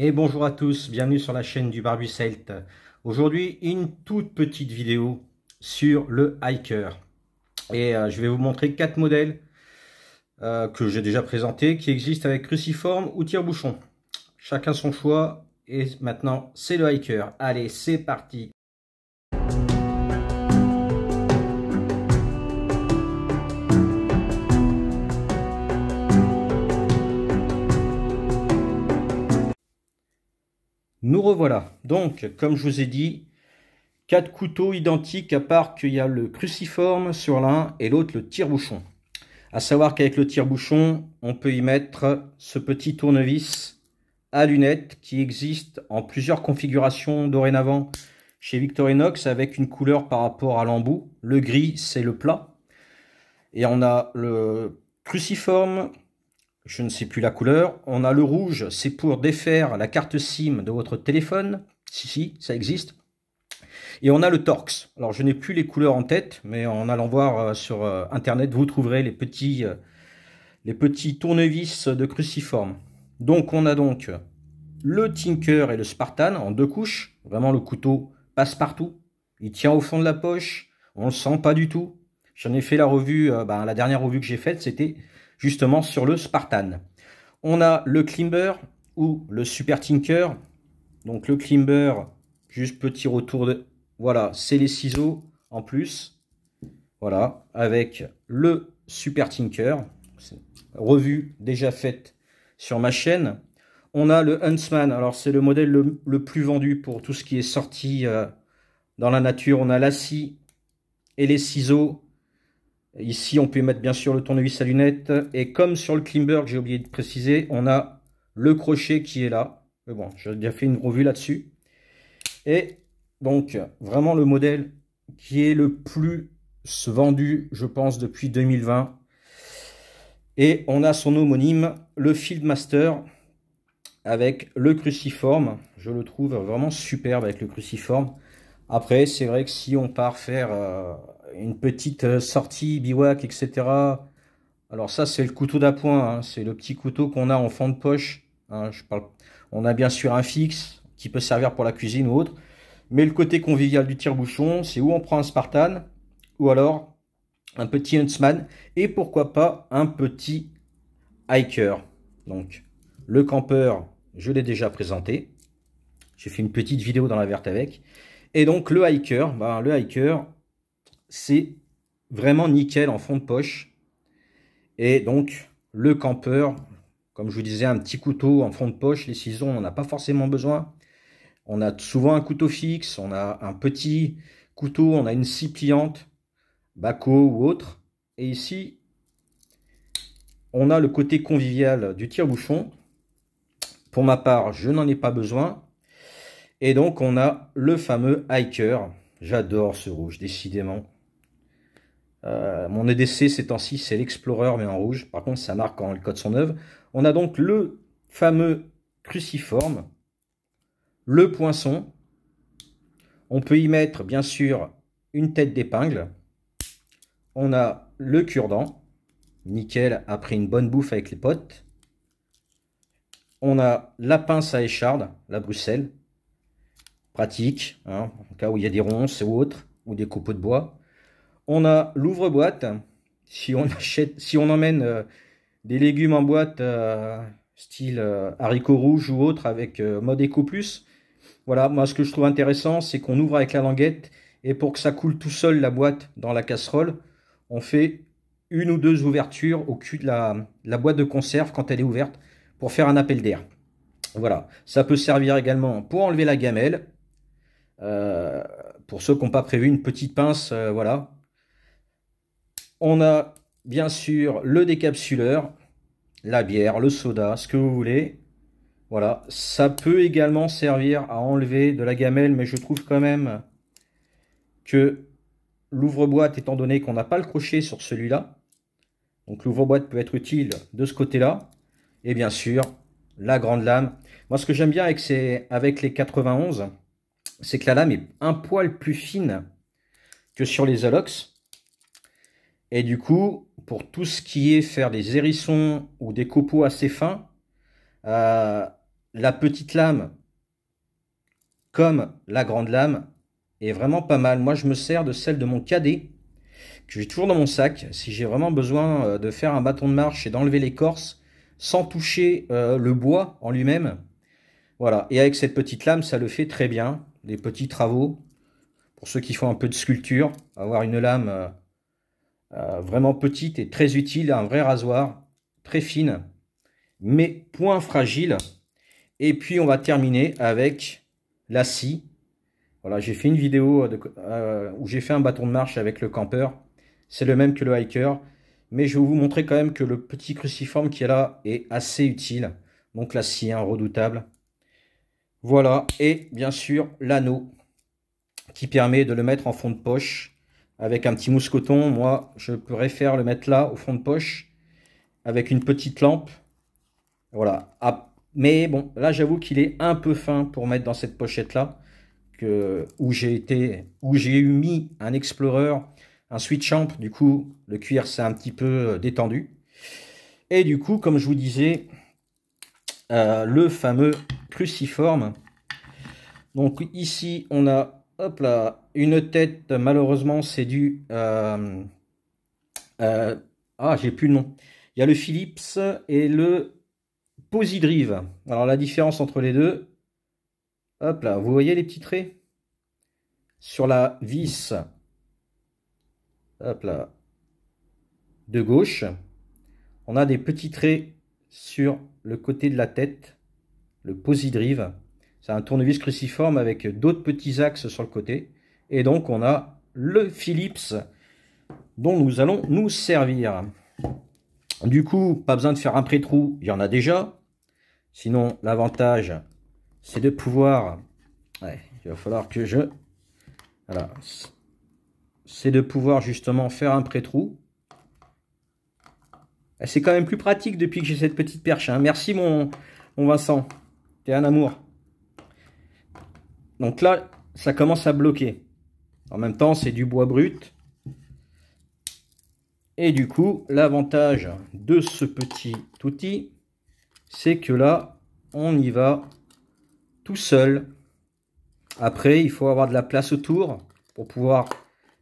Et bonjour à tous, bienvenue sur la chaîne du Barbu Celt. Aujourd'hui, une toute petite vidéo sur le hiker. Et je vais vous montrer 4 modèles que j'ai déjà présentés, qui existent avec cruciforme ou tire-bouchon. Chacun son choix. Et maintenant, c'est le hiker. Allez, c'est parti! Nous revoilà. Donc, comme je vous ai dit, 4 couteaux identiques, à part qu'il y a le cruciforme sur l'un et l'autre le tire-bouchon. À savoir qu'avec le tire-bouchon, on peut y mettre ce petit tournevis à lunettes qui existe en plusieurs configurations dorénavant chez Victorinox avec une couleur par rapport à l'embout. Le gris, c'est le plat. Et on a le cruciforme, je ne sais plus la couleur. On a le rouge, c'est pour défaire la carte SIM de votre téléphone. Si, ça existe. Et on a le Torx. Alors, je n'ai plus les couleurs en tête, mais en allant voir sur Internet, vous trouverez les petits tournevis de cruciforme. Donc, on a donc le Tinker et le Spartan en 2 couches. Vraiment, le couteau passe partout. Il tient au fond de la poche. On ne le sent pas du tout. J'en ai fait la revue, la dernière revue que j'ai faite, c'était justement sur le Spartan. On a le Climber ou le Super Tinker. Donc, le Climber, juste petit retour de... Voilà, c'est les ciseaux en plus. Voilà, avec le Super Tinker. Revue déjà faite sur ma chaîne. On a le Huntsman. Alors, c'est le modèle le plus vendu pour tout ce qui est sorti dans la nature. On a la scie et les ciseaux. Ici, on peut mettre bien sûr le tournevis à lunettes. Et comme sur le Climber, que j'ai oublié de préciser, on a le crochet qui est là. Mais bon, j'ai déjà fait une revue là-dessus. Et donc, vraiment le modèle qui est le plus vendu, je pense, depuis 2020. Et on a son homonyme, le Fieldmaster, avec le cruciforme. Je le trouve vraiment superbe avec le cruciforme. Après, c'est vrai que si on part faire une petite sortie, bivouac, etc. Alors ça, c'est le couteau d'appoint. Hein, c'est le petit couteau qu'on a en fond de poche. Hein, on a bien sûr un fixe qui peut servir pour la cuisine ou autre. Mais le côté convivial du tire-bouchon, c'est où on prend un Spartan ou alors un petit Huntsman et pourquoi pas un petit hiker. Donc, le campeur, je l'ai déjà présenté. J'ai fait une petite vidéo dans la verte avec. Et donc, le hiker, c'est vraiment nickel en fond de poche. Et donc, le campeur, comme je vous disais, un petit couteau en fond de poche. Les ciseaux, on n'en a pas forcément besoin. On a souvent un couteau fixe, on a un petit couteau, on a une scie pliante, Bako ou autre. Et ici, on a le côté convivial du tire-bouchon. Pour ma part, je n'en ai pas besoin. Et donc, on a le fameux hiker. J'adore ce rouge, décidément. Mon EDC ces temps-ci, c'est l'Explorer, mais en rouge. Par contre, ça marque quand le code son œuvre. On a donc le fameux cruciforme. Le poinçon, on peut y mettre bien sûr une tête d'épingle. On a le cure-dent, nickel après une bonne bouffe avec les potes. On a la pince à écharde, la Bruxelles, pratique, hein, en cas où il y a des ronces ou autres, ou des copeaux de bois. On a l'ouvre-boîte, si on emmène des légumes en boîte, style haricots rouges ou autre, avec mode Eco Plus. Voilà, moi ce que je trouve intéressant, c'est qu'on ouvre avec la languette et pour que ça coule tout seul la boîte dans la casserole, on fait 1 ou 2 ouvertures au cul de la boîte de conserve quand elle est ouverte pour faire un appel d'air. Voilà, ça peut servir également pour enlever la gamelle. Pour ceux qui n'ont pas prévu une petite pince, voilà. On a bien sûr le décapsuleur, la bière, le soda, ce que vous voulez. Voilà, ça peut également servir à enlever de la gamelle, mais je trouve quand même que l'ouvre-boîte, étant donné qu'on n'a pas le crochet sur celui-là, donc l'ouvre-boîte peut être utile de ce côté-là, et bien sûr, la grande lame. Moi, ce que j'aime bien avec les 91, c'est que la lame est un poil plus fine que sur les Alox, et du coup, pour tout ce qui est faire des hérissons ou des copeaux assez fins, la petite lame comme la grande lame est vraiment pas mal. Moi, je me sers de celle de mon cadet, que j'ai toujours dans mon sac, si j'ai vraiment besoin de faire un bâton de marche et d'enlever l'écorce sans toucher le bois en lui-même. Voilà, et avec cette petite lame, ça le fait très bien. Des petits travaux, pour ceux qui font un peu de sculpture, avoir une lame vraiment petite et très utile, un vrai rasoir, très fine, mais point fragile. Et puis on va terminer avec la scie. Voilà, j'ai fait une vidéo où j'ai fait un bâton de marche avec le campeur. C'est le même que le hiker, mais je vais vous montrer quand même que le petit cruciforme qui est là est assez utile. Donc la scie, hein, redoutable. Voilà, et bien sûr l'anneau qui permet de le mettre en fond de poche avec un petit mousse-coton. Moi, je préfère le mettre là au fond de poche avec une petite lampe. Voilà. Ah, mais bon, là j'avoue qu'il est un peu fin pour mettre dans cette pochette là où j'ai mis un Explorer, un Switchamp. Du coup, le cuir s'est un petit peu détendu. Et du coup, comme je vous disais, le fameux cruciforme. Donc ici, on a, hop là, une tête. Malheureusement, c'est du... j'ai plus le nom. Il y a le Philips et le Posidrive. Alors la différence entre les deux, hop là, vous voyez les petits traits sur la vis, hop là, de gauche. On a des petits traits sur le côté de la tête, le Posidrive. C'est un tournevis cruciforme avec d'autres petits axes sur le côté. Et donc on a le Philips dont nous allons nous servir. Du coup, pas besoin de faire un pré-trou, il y en a déjà. Sinon, l'avantage, c'est de pouvoir... Ouais, il va falloir que je... Voilà. C'est de pouvoir justement faire un pré-trou. C'est quand même plus pratique depuis que j'ai cette petite perche, hein. Merci mon Vincent. T'es un amour. Donc là, ça commence à bloquer. En même temps, c'est du bois brut. Et du coup, l'avantage de ce petit outil, c'est que là, on y va tout seul. Après, il faut avoir de la place autour pour pouvoir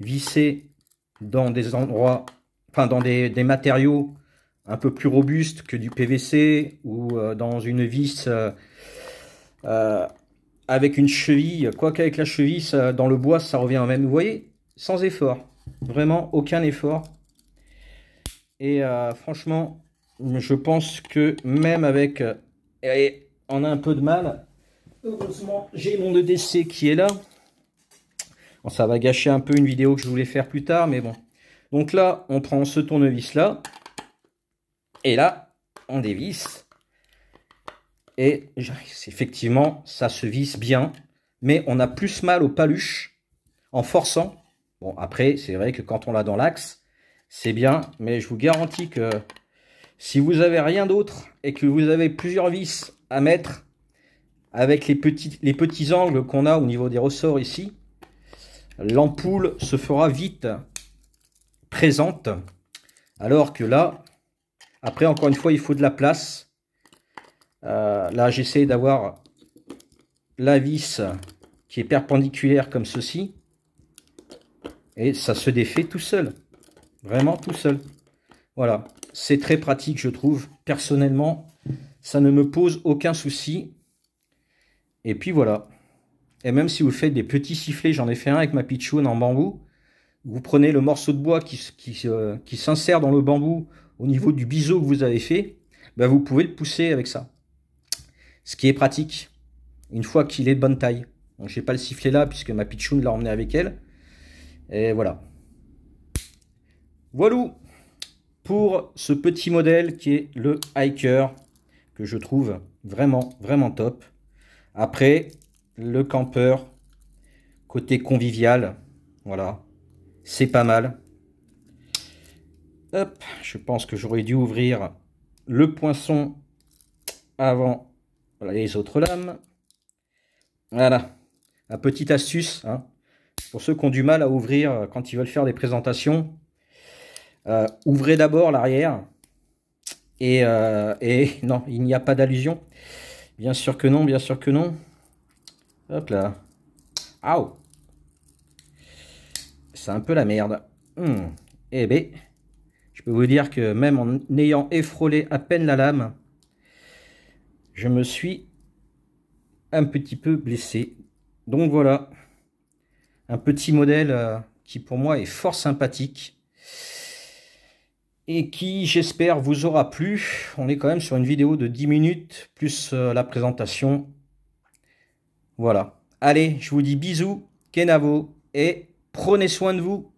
visser dans des endroits, enfin dans des matériaux un peu plus robustes que du PVC ou dans une vis avec une cheville. Quoi qu'avec la cheville, dans le bois, ça revient au même. Vous voyez, sans effort. Vraiment aucun effort. Et franchement, je pense que même avec... on a un peu de mal. Heureusement, j'ai mon EDC qui est là. Bon, ça va gâcher un peu une vidéo que je voulais faire plus tard, mais bon. Donc là, on prend ce tournevis-là. Et là, on dévisse. Et effectivement, ça se visse bien. Mais on a plus mal au paluche en forçant. Bon, après, c'est vrai que quand on l'a dans l'axe, c'est bien. Mais je vous garantis que si vous avez rien d'autre et que vous avez plusieurs vis à mettre avec les petits angles qu'on a au niveau des ressorts ici, l'ampoule se fera vite présente. Alors que là, après, encore une fois, il faut de la place. Là, j'essaie d'avoir la vis qui est perpendiculaire comme ceci. Et ça se défait tout seul. Vraiment tout seul. Voilà. C'est très pratique, je trouve. Personnellement, ça ne me pose aucun souci. Et puis voilà. Et même si vous faites des petits sifflets, j'en ai fait un avec ma pitchoun en bambou. Vous prenez le morceau de bois qui s'insère dans le bambou au niveau du biseau que vous avez fait. Ben vous pouvez le pousser avec ça. Ce qui est pratique. Une fois qu'il est de bonne taille. Donc j'ai pas le sifflet là puisque ma pitchoun l'a emmené avec elle. Et voilà. Voilà pour ce petit modèle qui est le hiker. Que je trouve vraiment, vraiment top. Après, le campeur, côté convivial, voilà, c'est pas mal. Hop, je pense que j'aurais dû ouvrir le poinçon avant les autres lames. Voilà, la petite astuce, hein, pour ceux qui ont du mal à ouvrir quand ils veulent faire des présentations. Ouvrez d'abord l'arrière. Et non, il n'y a pas d'allusion. Bien sûr que non, bien sûr que non. Hop là. Aouh. C'est un peu la merde. Eh ben, je peux vous dire que même en ayant effrôlé à peine la lame, je me suis un petit peu blessé. Donc voilà, un petit modèle qui pour moi est fort sympathique et qui, j'espère, vous aura plu. On est quand même sur une vidéo de 10 minutes plus la présentation. Voilà. Allez, je vous dis bisous, Kenavo, et prenez soin de vous.